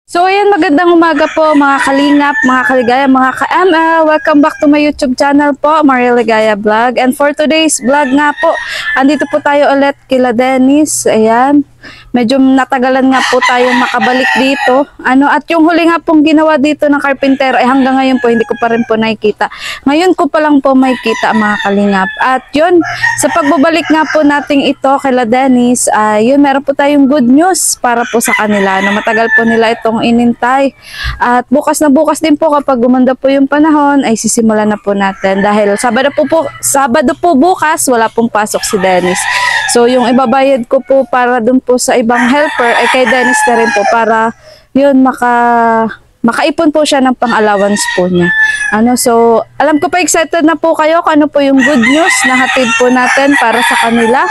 So ayan, magandang umaga po mga kalingap, mga kaligaya, mga ka-ML. Welcome back to my YouTube channel po, Maria Ligaya Vlog. And for today's vlog nga po, andito po tayo ulit kila Dennis. Ayan, medyo natagalan nga po tayo makabalik dito. At yung huli nga pong ginawa dito ng carpenter ay hanggang ngayon po hindi ko pa rin po nakikita. Ngayon ko pa lang po makikita mga kalingap. At yun, sa pagbabalik nga po nating ito kila Dennis, yun, meron po tayong good news para po sa kanila. Matagal po nila itong inintay. At bukas na bukas din po kapag gumanda po yung panahon ay sisimulan na po natin. Dahil Sabado po bukas wala pong pasok si Dennis. So yung ibabayad ko po para dun po sa ibang helper ay kay Dennis na rin po para yun makaipon po siya ng pang-allowance po niya. So alam ko pa excited na po kayo kung ano po yung good news na hatid po natin para sa kanila.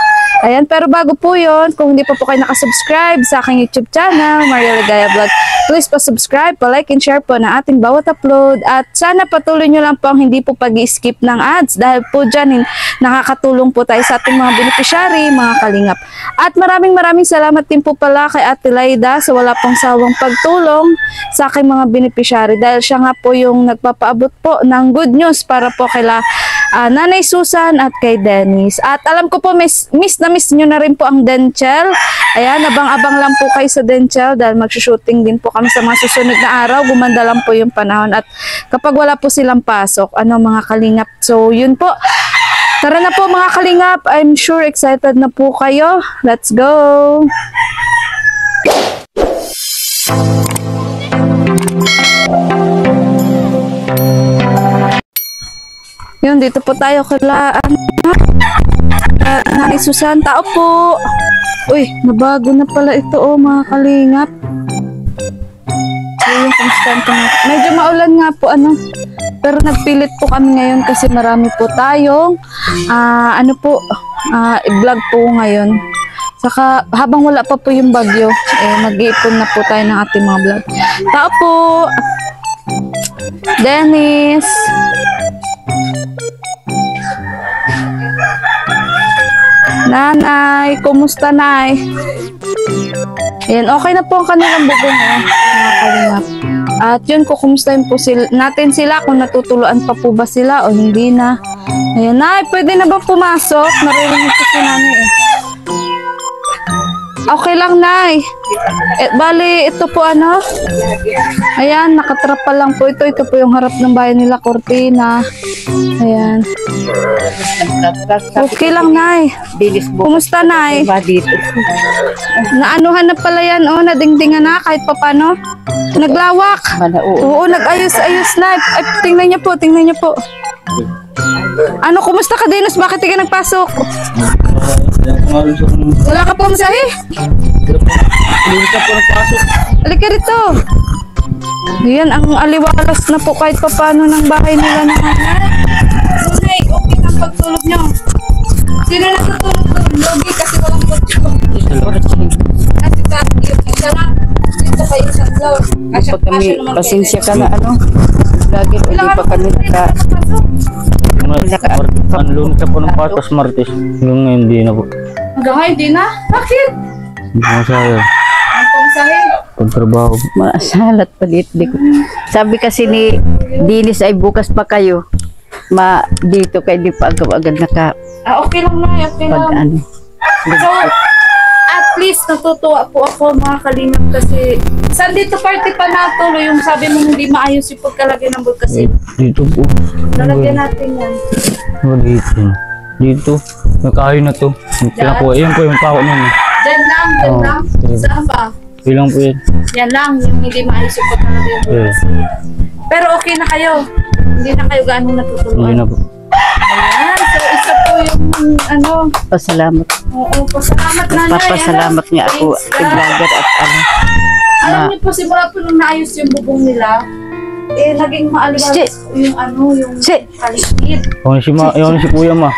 Ayan, pero bago po yun, kung hindi pa po kayo nakasubscribe sa aking YouTube channel, Maria Ligaya Vlog, please pa-subscribe, pa-like and share po na ating bawat upload. At sana patuloy nyo lang po ang hindi po pag-skip ng ads dahil po dyan nakakatulong po tayo sa ating mga beneficiary, mga kalingap. At maraming salamat din po pala kay Ate Laida sa wala pong sawang pagtulong sa aking mga beneficiary dahil siya nga po yung nagpapaabot po ng good news para po kaila Nanay Susan at kay Dennis. At alam ko po miss na miss nyo na rin po ang Denchel. Ayan, abang-abang lang po kayo sa Denchel dahil mag-shooting din po kami sa mga susunod na araw. Gumanda lang po yung panahon at kapag wala po silang pasok, mga kalingap. So yun po, tara na po mga kalingap. I'm sure excited na po kayo. Let's go! Yun, dito po tayo kila Nanay Susan. Tao po. Uy, nabago na pala ito mga kalingap. So yung constant nga. Medyo maulan nga po pero nagpilit po kami ngayon kasi marami po tayong i-vlog po ngayon. Saka habang wala pa po yung bagyo, mag-iipon na po tayo ng ating mga vlog. Tao po. Dennis. Nanay, kumusta nay? Ayan, okay na po ang kanilang bubong mga kalingap. At yun, kukumustahin po natin sila kung natutuluan pa po ba sila o hindi na. Ayan, nay, pwede na ba pumasok? Narinig ko si nanay Okay lang, nay. Bali, ito po ayan, nakatrapa lang po ito. Ito po yung harap ng bahay nila, kortina. Ayan. Okay lang, nay. Kumusta, nay? Naanuhan na pala yan, nadingdingan na kahit papano. Naglawak. Oo, nag-ayos-ayos na. Ay, tingnan niyo po. Kumusta ka, Dennis? Bakit ka nagpasok? Wala ka pong masahe? Halika rito. Ayan, ang aliwalas na po kahit papano ng bahay nila na Sunay, okay ang pagtulog nyo. Sino natutulog doon? Logi kasi walang kotse. Kasi yung isa lang. Dito kayo sa floor. Pasensya ka na lagi hindi pa kami Panlun ka po ng patas Martes. Yung hindi na po. Hanggang hindi na? Bakit? Masaya. Ang pangsahe? Pagtrabaho. masalat pa dito. Sabi kasi ni Dennis ay bukas pa kayo. Dito kayo di pa agad naka Okay lang na. Okay lang. So, at least natutuwa po ako mga kalingap kasi saan dito party pa natuloy yung sabi mo hindi maayos yung pagkalagay ng bag kasi Dito po. lalagyan natin yan. Dito. Nakahayo na to. Kailan po. Ayan po yung pako nun. Diyan lang. Saan ba? Kailan po yan. Yan lang, yung hindi maayos yung pagkalagay ng bag kasi. Pero okay na kayo. Hindi na kayo gaano natutulungan. Hindi na po. Ayan, so isa po yung pasalamat. Oo, pasalamat na Papasalamat nga ako vlogger at alam niyo po, simula po nung naayos yung bubong nila, naging maaliwalas po yung kaligid. Yung si Kuya ma.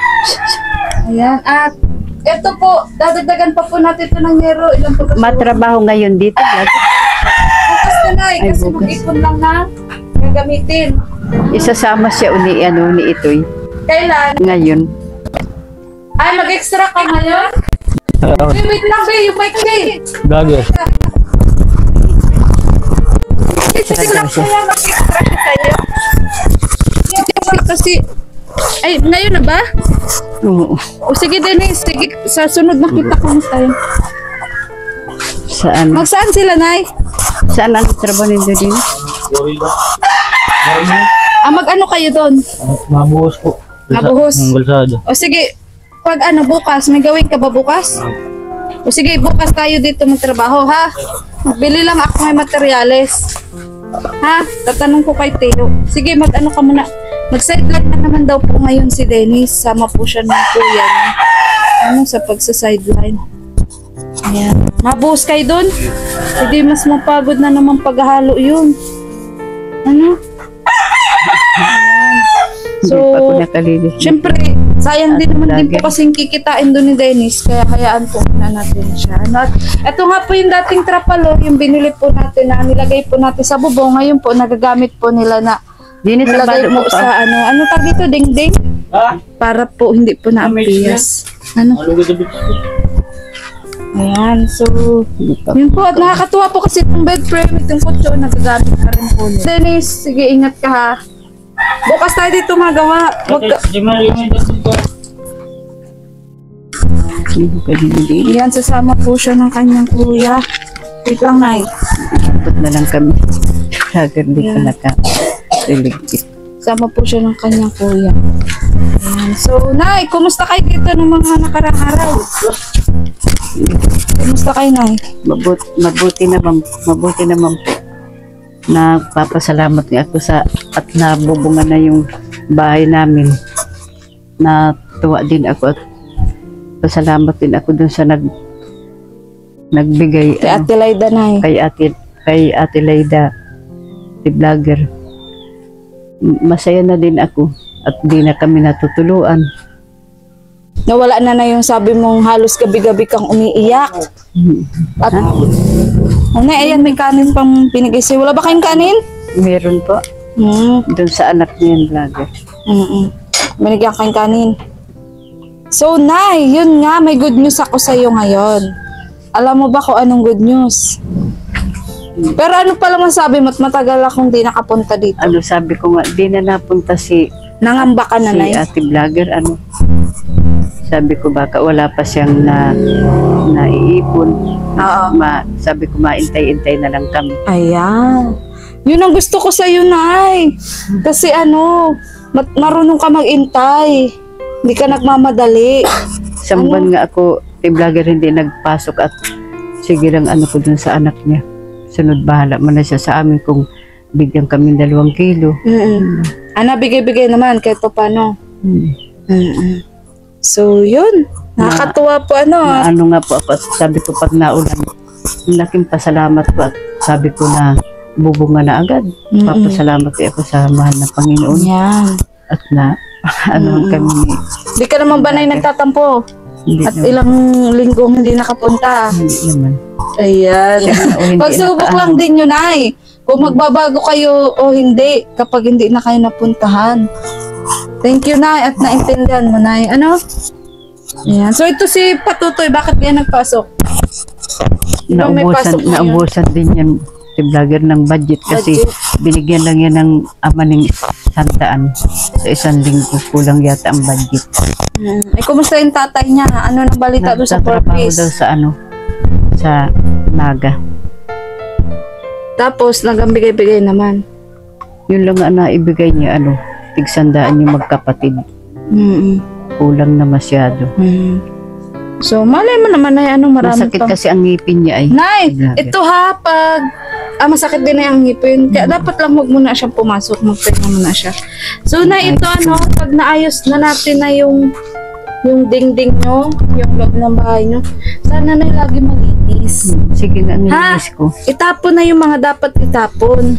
Ayan, at ito po, dadagdagan pa po natin ito ng yero. Ilang po matrabaho ngayon dito. Bukas na na kasi mag-ipon lang na gagamitin. Isasama siya ni Itoy. Kailan? Ngayon. Ay, mag-extra ka ngayon? Wait lang, be. Yung mic, be. Gagi. Buti lang siya. kaya mag-extra siya sa'yo. Kasi, ay, ngayon na ba? Oo. O sige, Dennis, sige, sa sunod makita ko tayo. Saan? Magsaan sila, Nay? Saan ang trabaho nito din? Mag-ano kayo doon? Mabuhos po. Mabuhos. Ang kalsada. O sige, pag bukas, may gawin ka ba bukas? O sige, bukas tayo dito magtrabaho, ha? Bili lang ako may materyales. Ha? Tatanong ko kay Teo. Sige, mag-ano ka muna. Mag-sideline na naman daw po ngayon si Dennis. Sama po siya ng kuya niya. Sa pagsa-sideline. Ayan. Mabuhos kayo dun? Hindi mas mapagod na naman paghahalo yun. Ano? Hindi pa ako nakalinis. Siyempre, sayang din naman din po kasing kikitain doon ni Dennis, kaya hayaan po na natin siya. At ito nga po yung dating trapalo, yung binili po natin na nilagay po natin sa bubong, ngayon po nagagamit po nila na Dinis ang nilagay balo mo po pa. sa ano tag dito, ding-ding, Ha? para po hindi po naampias. Ano? Ayan, so, yun po, at nakakatuwa po kasi itong bed frame, itong kutso, nagagamit pa rin po nila. Dennis, sige, ingat ka ha. Bukas tayo dito magawa. Yan, sasama po siya ng kanyang kuya. Wait lang, Nay. Ikot na lang kami. Sagar di ka naka-religit. Sama po siya ng kanyang kuya. Ayan. So, Nay, kumusta kayo dito ng mga nakarang araw? Kumusta kayo, Nay? Mabuti naman po. Nagpapasalamat nga ako sa at nabubunga na yung bahay namin. Natuwa din ako at pasalamat din ako dun sa nagbigay Kay Ate Laida, Nay. kay Ate Laida, si vlogger. Masaya na din ako at di na kami natutuluan. Nawala na yung sabi mong halos gabi-gabi kang umiiyak. At, Nay, ayan, may kanin pang binigay sa'yo. Wala ba kayong kanin? Meron po dun sa anak niya yung vlogger. Binigyan kayong kanin. So, Nay, yun nga, may good news ako sa'yo ngayon. Alam mo ba kung anong good news? Pero ano pala masabi mo at matagal akong di nakapunta dito? Ano sabi ko nga, di na napunta si Nangamba ka na, Nay? Ate vlogger, sabi ko baka wala pa siyang naiipon. Oo. Sabi ko maintay-intay na lang kami. Ayan. Yun ang gusto ko sa'yo, Nay. Kasi marunong ka mag-intay. Hindi ka nagmamadali. Isang buwan nga ako, vlogger hindi nagpasok at sige lang ko dun sa anak niya. Sunod bahala mo na siya sa amin kung bigyan kami 2 kilo. Bigay-bigay naman kahit pa paano. So, yun. Nakakatuwa po Ano nga po ako, sabi ko pag naulan, laking pasalamat po at sabi ko na bubunga na agad. Papasalamat ako sa mahal na Panginoon. Yan. At kami. Di ka naman ba, Nay, nagtatampo? Hindi At naman. ilang linggong hindi nakapunta? Hindi naman. Ayan. hindi Pagsubok lang din yun, Nay. Kung magbabago kayo o hindi, kapag hindi na kayo napuntahan. Thank you, Nay, at naintindihan mo, Nay. Ayan. So, ito si Patutoy, bakit kaya nagpasok? May pasok na yun. Naubusan din yan si vlogger ng budget kasi binigyan lang yan ng ama ng 100 sa 1 linggo. Kulang yata ang budget. Kumusta yung tatay niya? Ano nang balita doon sa Nagtatrabaho Porpis? daw sa Naga. Tapos, nagambigay-bigay naman. Yun lang nga naibigay niya, tigsandaan yung magkapatid. Kulang na masyado. So, malay mo naman, Nay, marami Masakit pang... kasi ang ngipin niya ay. Nay, Vlogger. ito ha, pag... masakit din na yung ngipin. Kaya dapat lang huwag muna siyang pumasok. Magpahinga muna siya. So, Nay, ito pag naayos na natin na yung dingding nyo, yung loob ng bahay nyo, sana Nay, lagi malinis. Sige nga, nilinis ko. Itapon na yung mga dapat itapon.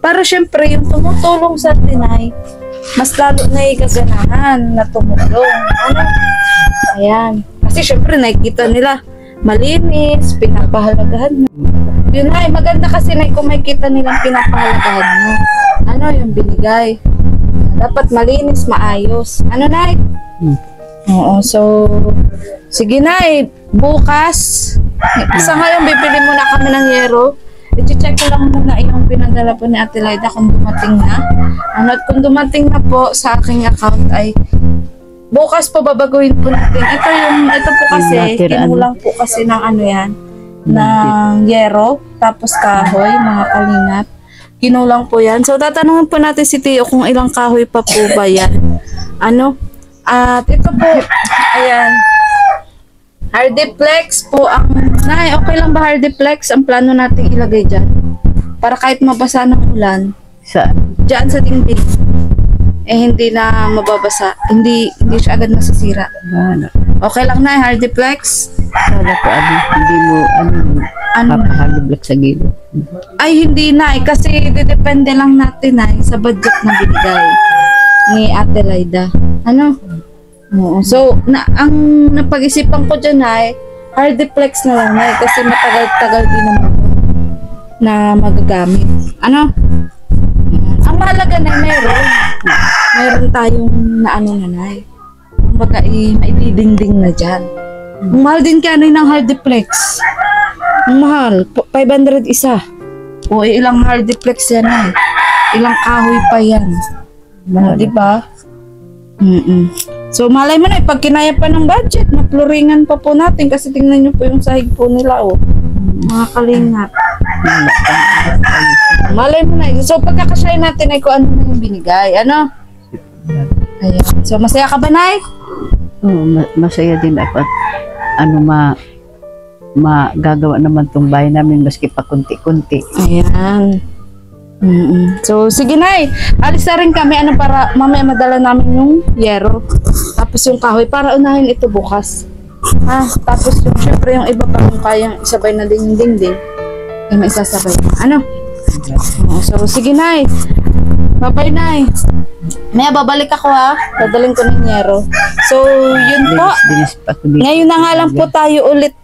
Para syempre, yung tumutulong sa atin, Nay, mas lalo na ikaganahan na tumulong. Ayan. Kasi syempre, nakikita nila, malinis, pinapahalagahan nyo. Yun, Nay, maganda kasi, Nay, kung makikita nilang pinapahalagahan nyo. Yung binigay. Dapat malinis, maayos. Nay? Oo, so, sige, Nay, bukas, sa ngayon, bibili muna kami ng yero. i-check ko lang muna yung pinadala po ni Ate Lyda kung dumating na. At kung dumating na po sa aking account ay bukas po babaguhin po natin. Ito po kasi, kinulang po kasi ng ano yan, ng yero, tapos kahoy, mga kalingap. Kinulang po yan. So, tatanungin po natin si Tio kung ilang kahoy pa po ba yan. At ito po, ayan, Hardiplex po ang, okay lang ba Hardiplex? Ang plano natin ilagay dyan. Para kahit mabasa ng ulan, dyan sa dingding, hindi na mababasa. Hindi siya agad masisira. Okay lang na Hardiplex? Sana po, hindi mo, Hardiplex sa gilid. Ay, hindi na kasi depende lang natin sa budget na binigay ni Ate Lyda. Oo. So, ang napag-isipan ko dyan Hardiplex na lang kasi matagal-tagal din naman na magagamit. Ang mahalaga na meron tayong kumbaga maididingding na dyan. Ang mahal din kaya ng Hardiplex. Ang mahal, 500 isa. O ilang Hardiplex yan ilang kahoy pa yan. Diba? So malay mo na pag kinaya pa ng budget, mapluringan pa po natin kasi tingnan nyo po yung sahig po nila mga kalingap. Malay mo na. So pagkakasya natin ay kung ano na yung binigay. Ayan. So masaya ka ba, Nay? Oo, masaya din dapat. Magagawa naman tong bahay namin maski pa kunti-kunti. Ayan. So, sige Nay, alis na rin kami para mamaya madala namin yung yero. Tapos yung kahoy para unahin ito bukas. Tapos syempre yung iba pa kung kayang isabay na din yung dingding, may isasabay. So, sige Nay. Bye-bye Nay. Maya babalik ako dadaling ko ng yero. So, yun po. Ngayon na nga lang po tayo ulit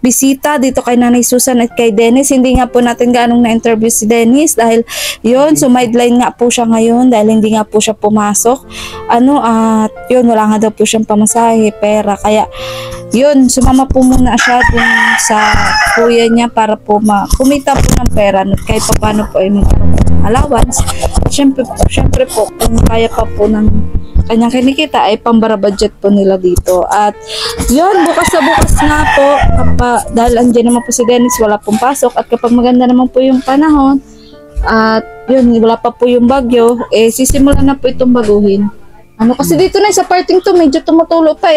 bisita dito kay Nanay Susan at kay Dennis. Hindi nga po natin ganong na-interview si Dennis dahil yun, sumideline nga po siya ngayon dahil hindi nga po siya pumasok. At yun, wala nga daw po siyang pamasahe, pera. Kaya yun, sumama po muna siya dun sa kuya niya para po kumita po ng pera at kahit pa paano po ay magkaroon ng allowance. Siyempre po, kung kaya pa po ng kanyang kinikita ay pambara budget po nila dito. At yun, bukas nga po dahil andyan naman po si Dennis, wala pong pasok at kapag maganda naman po yung panahon at yun, wala pa po yung bagyo, sisimulan na po itong baguhin. Kasi dito na sa parting to medyo tumutulo pa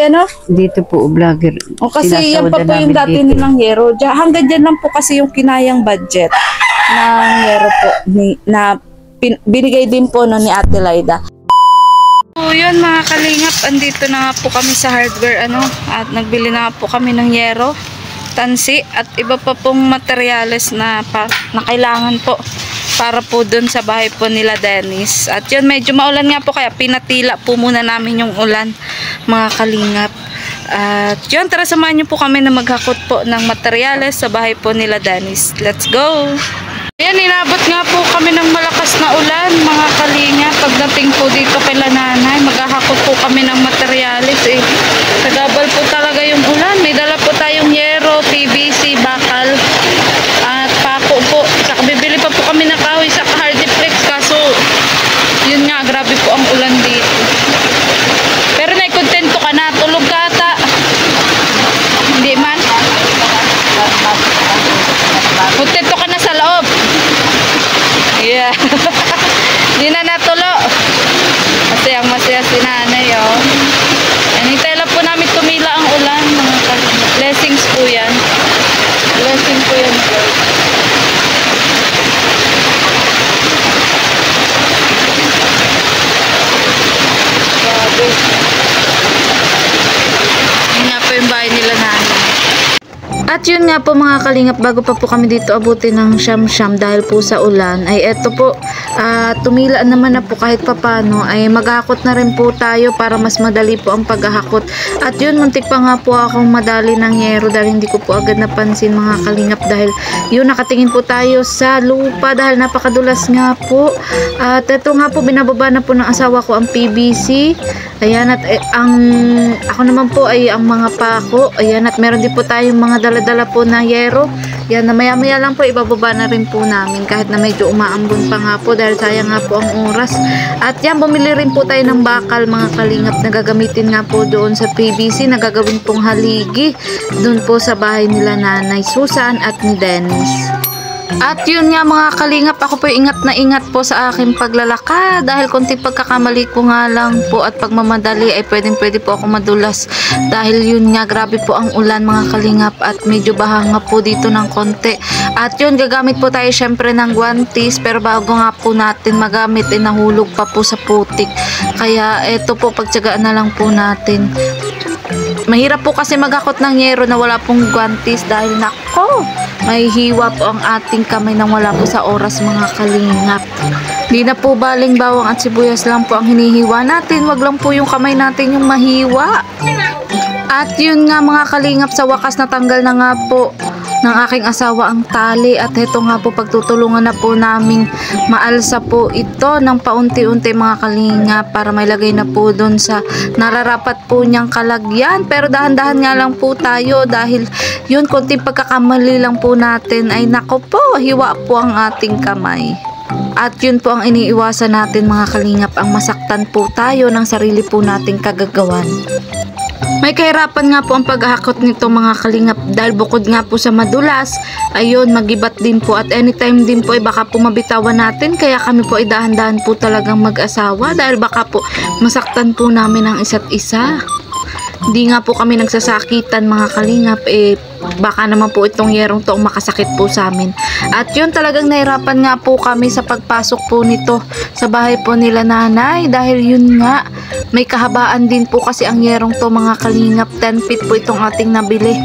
dito po vlogger. Kasi yan pa po yung dati nilang yero. Hanggang dyan lang po kasi yung kinayang budget ng yero po na binigay din po ni Ate Lyda. So yun mga kalingap, andito na nga po kami sa hardware at nagbili na nga po kami ng yero, tansi at iba pa pong materyales na kailangan po para po dun sa bahay po nila Dennis. At yun, medyo maulan nga po kaya pinatila po muna namin yung ulan mga kalingap. At yun, tara samahan nyo po kami na maghakot po ng materyales sa bahay po nila Dennis. Let's go! Ayan, inabot nga po kami ng malakas na ulan mga kalinga. Pagdating po dito kay Nanay, maghahakot po kami ng materyales Nagabal po talaga yung ulan. May dala po tayong yero, PVC, bakal at pako po. Saka bibili pa po kami ng kahoy sa Hardiplex kaso yun nga, grabe po ang ulan dito. Pero naikontento ka na, tulog ka ata. Hindi man. Kontento ka na sa loob. Yeah. Hindi na natulo. Masaya si Nanay Hinintay lang po namin tumila ang ulan mga kalingap. Blessings po yan. Blessing po yan guys. Grabe. Yun nga po yung bahay nila Nanay. At yun nga po mga kalingap, bago pa po kami dito abutin ng siyam-siyam dahil po sa ulan, ay eto po, tumila naman na po kahit papano, ay maghakot na rin po tayo para mas madali po ang paghahakot. At yun, muntik pa nga po akong madali ng yero dahil hindi ko po agad napansin mga kalingap dahil yun, nakatingin po tayo sa lupa dahil napakadulas nga po. At eto nga po, binababa na po ng asawa ko ang PVC. Ayan, at ako naman po ay ang mga pako. Ayan, at meron din po tayong mga dala-dala po na yero. Yan, na maya-maya lang po ibababa na rin po namin kahit na medyo umaambon pa nga po dahil sayang nga po ang oras. At yan, bumili rin po tayo ng bakal mga kalingap na gagamitin nga po doon sa PVC na gagawin pong haligi doon po sa bahay nila Nanay Susan at ni Dennis. At yun nga mga kalingap, ako po ingat na ingat po sa aking paglalakad dahil konting pagkakamali ko nga lang po at pagmamadali ay pwede po ako madulas dahil yun nga grabe po ang ulan mga kalingap at medyo baha nga po dito ng konti. At yun, gagamit po tayo syempre ng guantes pero bago nga po natin magamit ay nahulog pa po sa putik, kaya eto po, pagtsagaan na lang po natin. Mahirap po kasi maghakot ng yero na wala pong guantes dahil nako, may hiwa po ang ating kamay nang wala po sa oras mga kalingap. Di na po baling bawang at sibuyas lang po ang hinihiwa natin, wag lang po yung kamay natin yung mahiwa. At yun nga mga kalingap, sa wakas natanggal na nga po ng aking asawa ang tali at heto nga po, pagtutulungan na po naming maalsa po ito ng paunti-unti mga kalingap para mailagay na po doon sa nararapat po niyang kalagyan. Pero dahan-dahan nga lang po tayo dahil yun, konting pagkakamali lang po natin ay nako po, hiwa po ang ating kamay. At yun po ang iniiwasan natin mga kalingap, ang masaktan po tayo ng sarili po nating kagagawan. May kahirapan nga po ang paghahakot nito mga kalingap dahil bukod nga po sa madulas, ayun, magibat din po at anytime din po ay baka po mabitawan natin, kaya kami po ay dahan-dahan po talagang mag-asawa dahil baka po masaktan po namin ang isa't isa. Hindi nga po kami nagsasakitan mga kalingap, baka naman po itong yerong to makasakit po sa amin. At yun, talagang nahirapan nga po kami sa pagpasok po nito sa bahay po nila nanay dahil yun nga, may kahabaan din po kasi ang yerong to mga kalingap, 10 feet po itong ating nabili.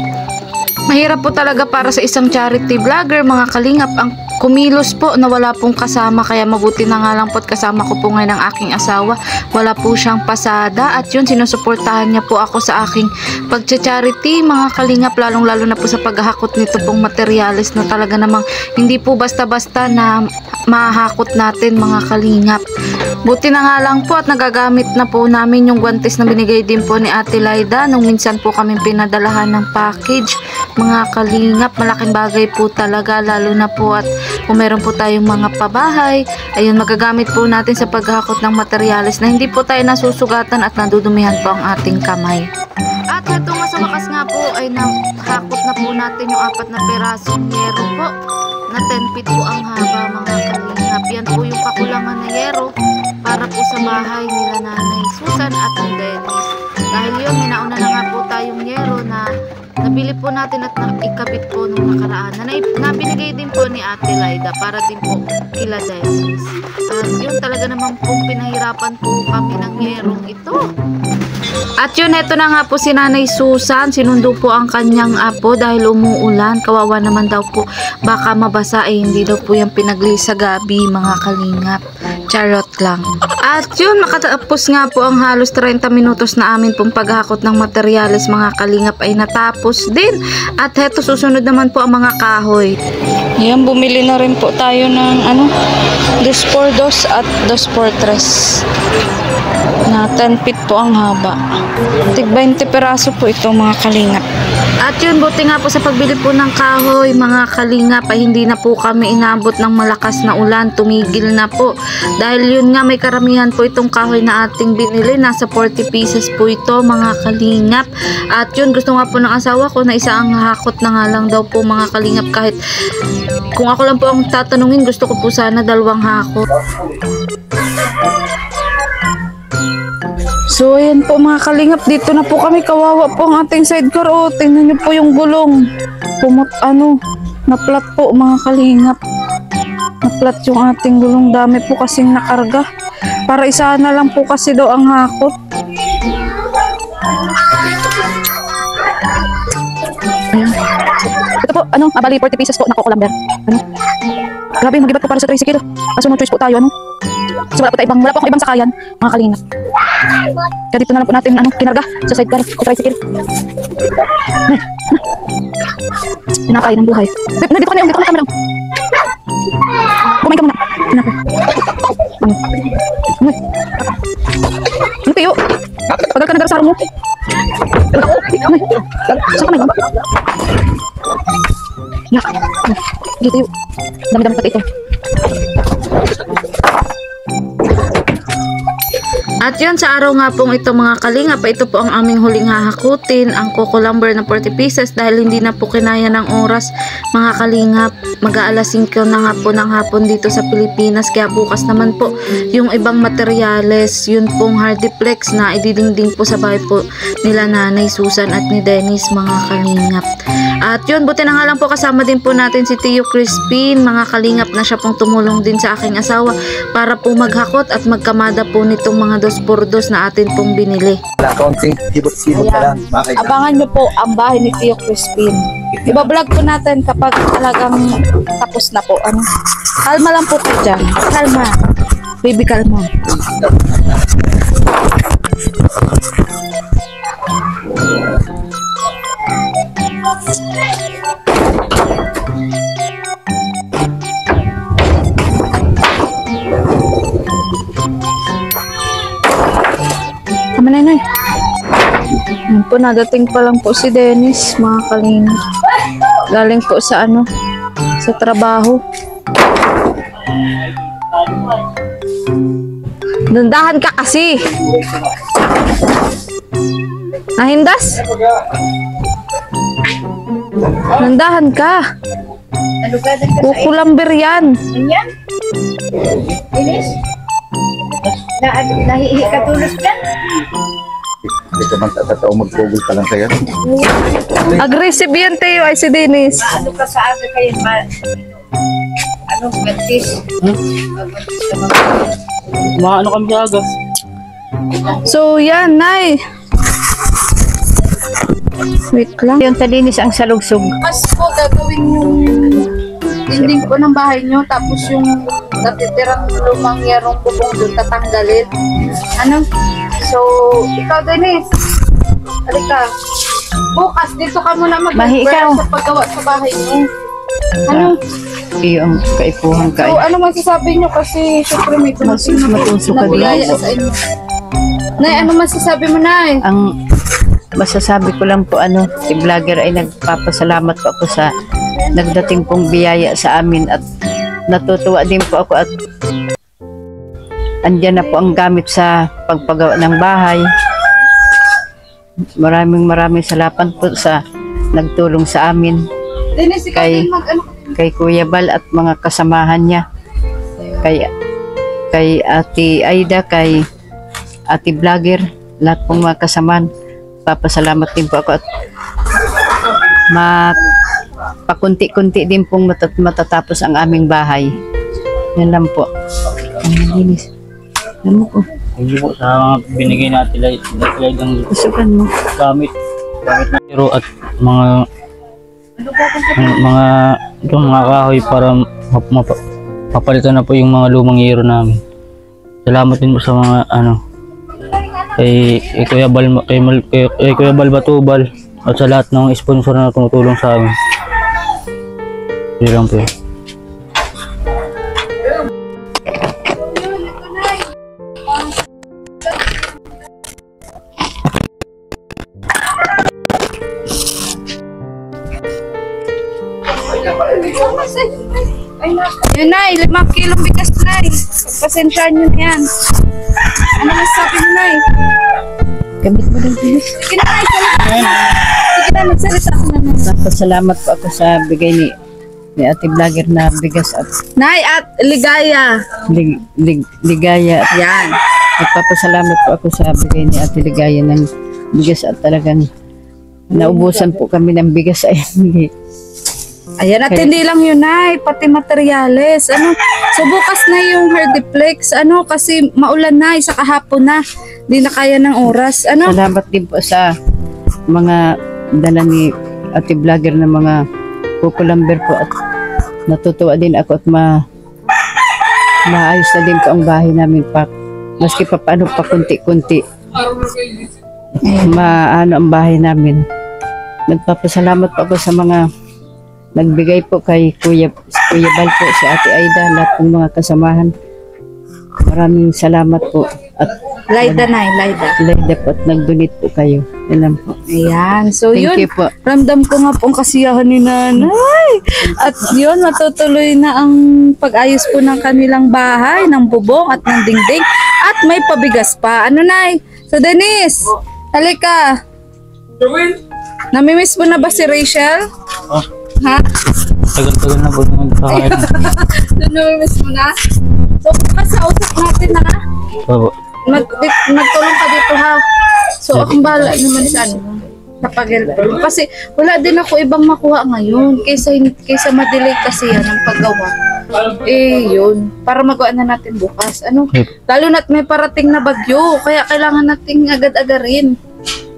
Mahirap po talaga para sa isang charity vlogger mga kalingap ang kumilos po na wala pong kasama, kaya mabuti na nga lang po at kasama ko po ngayon ang aking asawa. Wala po siyang pasada at yun, sinusuportahan niya po ako sa aking pagcha-charity mga kalingap, lalong-lalo na po sa paghahakot nito pong materyales na talaga namang hindi po basta-basta na mahakot natin mga kalingap. Buti na nga lang po at nagagamit na po namin yung guantes na binigay din po ni Ate Laida nung minsan po kami pinadalahan ng package mga kalingap. Malaking bagay po talaga, lalo na po at kung meron po tayong mga pabahay, ayun, magagamit po natin sa paghakot ng materyales na hindi po tayo nasusugatan at nadudumihan po ang ating kamay. At ito nga sa wakas nga po ay nahakot na po natin yung 4 na perasong yero po na 10 feet po ang haba mga kalingap. Yan po yung kakulangan na yero para po sa bahay nila Nanay Susan at ni Dennis. Dahil yun, minauna na nga po tayong yero na nabili po natin at ikabit po nung nakaraan na binigay din po ni Ate Laida para din po kila Dennis. At yun, talaga naman po pinahirapan po kami ng yerong ito. At yun, eto na nga po si Nanay Susan, sinundo po ang kanyang apo dahil umuulan, kawawa naman daw po, baka mabasa, hindi daw po yung pinagli sa gabi mga kalingap. Charot lang. At yun, makatapos nga po ang halos 30 minutos na amin pong paghakot ng materyales mga kalingap ay natapos din. At heto, susunod naman po ang mga kahoy. Yan, bumili na rin po tayo ng 2x2 at 2x3 na 10 feet po ang haba. Tig 20 peraso po ito mga kalingap. At yun, buti nga po sa pagbili po ng kahoy mga kalingap ay hindi na po kami inabot ng malakas na ulan, tumigil na po dahil yun nga, may karamihan po itong kahoy na ating binili, nasa 40 pieces po ito mga kalingap. At yun, gusto nga po ng asawa ko na isa ang hakot na nga lang daw po mga kalingap, kahit kung ako lang po ang tatanungin, gusto ko po sana 2 hakot. So ayan po mga kalingap, dito na po kami, kawawa po ang ating sidecar. Oh, tingnan niyo po yung gulong. Na-flat po mga kalingap. Na-flat yung ating gulong, dami po kasing nakarga. Para isa na lang po kasi daw ang hakot. Ito po, bali 40 pieces po na Coco Lumber. Grabe, magibat po para sa tricycle. Kaso no choice po tayo, So wala po akong ibang sakayan, mga kalingap. Kaya dito na lang po natin kinarga sa sidecar o tricycle. Pinakain ng buhay. Dito ka na camera. Kumain ka muna. Ano tiyo? Pagal ka na sa araw mo. Saan ka na? Dito yun. Dami-dami pati ito. At yun, sa araw nga pong ito mga kalingap, ito po ang aming huling hahakutin, ang coco lumber na 40 pieces dahil hindi na po kinaya ng oras mga kalingap. Mag-aalas 5 na nga po ng hapon dito sa Pilipinas, kaya bukas naman po yung ibang materyales, yun pong hardiplex na ididingding po sa bahay po nila Nanay Susan at ni Dennis mga kalingap. At yun, buti na nga lang po kasama din po natin si Tio Crispin mga kalingap na siya pong tumulong din sa aking asawa para po maghakot at magkamada po nitong mga 2x2 na atin pong binili. Kaunting sibot-sibot ka lang. Bakit? Abangan nyo po ang bahay ni Tio Crispin. Iba-vlog po natin kapag talagang tapos na po. Ano? Kalma lang po kayo dyan. Kalma. Baby, kalma. Tama na yun. Yan po, nadating pa lang po si Dennis, mga kalingap. Galing po sa ano, sa trabaho. Dandahan ka kasi. Nahindas? Dandahan ka. Kukulamber yan. Nahihi ka tulos ka? Hindi ka man tatao mag-google ka lang kaya. Aggressive yan, Teo, ay si Dennis. Ano ka sa aga kayo? Ano, batis? Mga ano kami sa aga. So, yan, Nay. Wait lang. Yung talinis ang salugsog. Mas po gagawin yung dinding po ng bahay nyo, tapos yung natitirang lumang yarong bubong doon tatanggalin. Ano? So, ikaw Dennis, halika. Bukas, dito ka muna Mahi, ikaw. sa paggawa sa bahay nyo. Ano? Yung kaipuhan ka. So, ano masasabi nyo? Kasi, syempre may Matuso ka din. nabigaya sa inyo. Nay, ano masasabi mo, Nay? Ang masasabi ko lang po si vlogger ay nagpapasalamat po ako sa nagdating pong biyaya sa amin at natutuwa din po ako at andyan na po ang gamit sa pagpagawa ng bahay. Maraming salamat po sa nagtulong sa amin Dennis, ikaw Kay- din mag-ano. kay Kuya Bal at mga kasamahan niya, kay Ate Aida, kay Ate Vlogger, lahat pong mga kasamahan. Papasalamat din po ako at pakunti-kunti din pong matatapos ang aming bahay. Yan lang po. Linis. Ano ko? Hindi po sa mga binigay natin ng Kusukan mo. gamit na hero at mga mga kahoy para mapalitan na po yung mga lumang hero namin. Salamat din po sa mga kay Kuya Bal Batubal at sa lahat ng sponsor na tumutulong sa amin. Yun lang po yun. Yun, Nay, 5 kilong bigas, Nay. Pagpasensyaan nyo na yan. Ano masasabi mo, Nay? Gamit mo lang din. Sige na, Nay. Sige na, nagsalita ko na, Nay. Papasalamat po ako sa bigay ni Ate Vlogger na bigas at Nay, at ligaya. ligaya. Yan. Nagpapasalamat po ako sa bigay ni Ate Ligaya ng bigas at talagang naubusan po kami ng bigas ay hindi. Ayan, at hindi lang yun, Nay, pati materyales. Ano, so bukas na yung hardiplex, kasi maulan na, sa kahapon na. Hindi na kaya ng oras. Salamat din po sa mga dala ni Ate Vlogger na mga kukulamber po at natutuwa din ako at maayos na din po ang bahay namin pa. Maski pa paano pa kunti-kunti maano ang bahay namin. Nagpapasalamat po ako sa mga nagbigay po kay Kuya Bal po, si Ate Aida, lahat ng mga kasamahan. Maraming salamat po at Laida na, Laida. Laida po at nag-donate po kayo. Yan lang po. Ayan. So Thank yun, you po. ramdam ko nga pong kasiyahan ni nanay. At yun, matutuloy na ang pag-ayos po ng kanilang bahay, ng bubong at ng dingding. At may pabigas pa. Ano, Nay? So, Denise, halika. Namimiss mo na ba si Rachel? Ah, Ha? tagal-tagal na po naman sa Namimiss mo na? So, bukas sa usap natin na. Opo. Magtulong ka dito, ha? So, akong bahala naman sa ano. Kapag kasi wala din ako ibang makuha ngayon kaysa madelay kasi yan ang paggawa. Yun. Para magawa na natin bukas. Ano? Lalo na't may parating na bagyo. Kaya kailangan nating agad-agarin.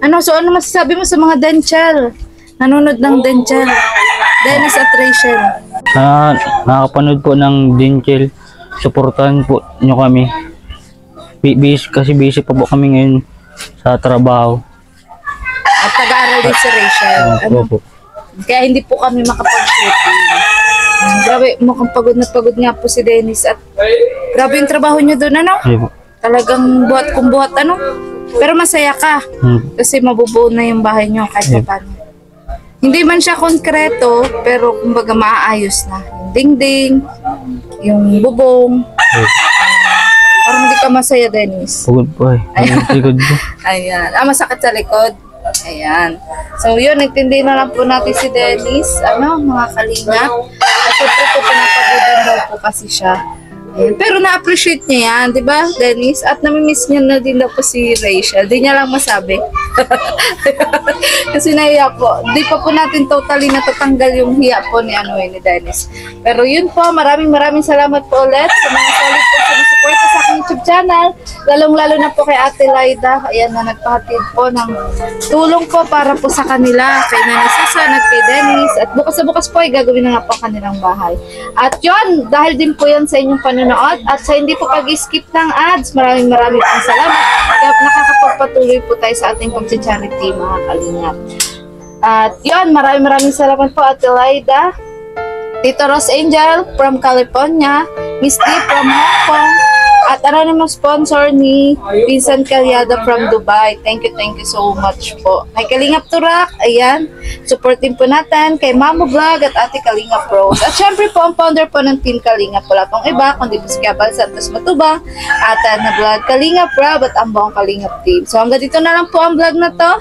Ano? So, ano masasabi mo sa mga Denchel? Nanonood ng Denchel. Dennis at Rachel. Nakakapanood po ng Dinchel. Suportahan po nyo kami. Busy pa po kami ngayon sa trabaho. At taga-aral din si Rachel. Ano? Opo. Kaya hindi po kami makapag-shooting. Grabe, mukhang pagod nga po si Dennis. At grabe yung trabaho niyo doon, ano? Opo. Talagang buhat kung buhat, ano? Pero masaya ka. Kasi mabubuo na yung bahay niyo kahit paano. Hindi man siya konkreto, pero kumbaga maaayos na. Yung dingding, yung bubong. Parang hindi ka masaya, Dennis. Pagod po eh. Likod po. Ayan. Masakit sa likod. Ayan. So, yun. Nagtindi na lang po natin si Dennis. Ano, mga kalingap. At syempre po, pinapagodan daw po kasi siya. Ayan. Pero na-appreciate niya yan, di ba, Dennis? At namimiss niya na din daw po si Rachel. Di niya lang masabi. Kasi nahiya po. Di pa po natin totally natatanggal yung hiya po ni Dennis. Pero yun po, maraming salamat po ulit sa mga solid po sumusuporta sa aking YouTube channel. Lalong-lalo na po kay Ate Laida. Ayan na nagpahatid po ng tulong po para po sa kanila. Kay Nanay Susan at kay Dennis. At bukas na bukas po ay gagawin na nga po ang kanilang bahay. At yun, dahil din po yan sa inyong panonood at sa hindi po pag-skip ng ads, maraming pong salamat. Kaya nakakapagpatuloy po tayo sa ating pag-charity, mga kalingap. At yun, maraming salamat po, Ate Laida. Tito Rose Angel from California, Miss T from Hong Kong, at namang sponsor ni Vincent Calyada from Dubai. Thank you so much po. Kay Kalingap Turak, ayan, supportin po natin kay Mamo Vlog at Ate Kalingap Rose. At syempre po, ang founder po ng Team Kalingap, wala pong iba, kundi po si Kabal Santos Matubang, at na vlog Kalingap Rob at ang buong Kalingap team. So hanggang dito na lang po ang vlog na to.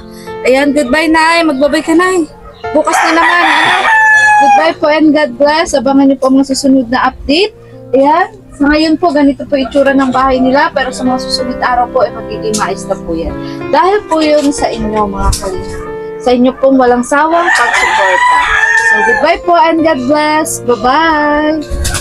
Ayan, goodbye, Nay. Magbabay ka, Nay. Bukas na naman, ano? Goodbye po and God bless. Abangan niyo po ang mga susunod na update. Ayan. Sa ngayon po, ganito po itsura ng bahay nila. Pero sa mga susunod araw po, magiging maayos na po yan. Dahil po yun sa inyo, mga kalingap. Sa inyo pong walang sawang pagsuporta. So, goodbye po and God bless. Bye-bye.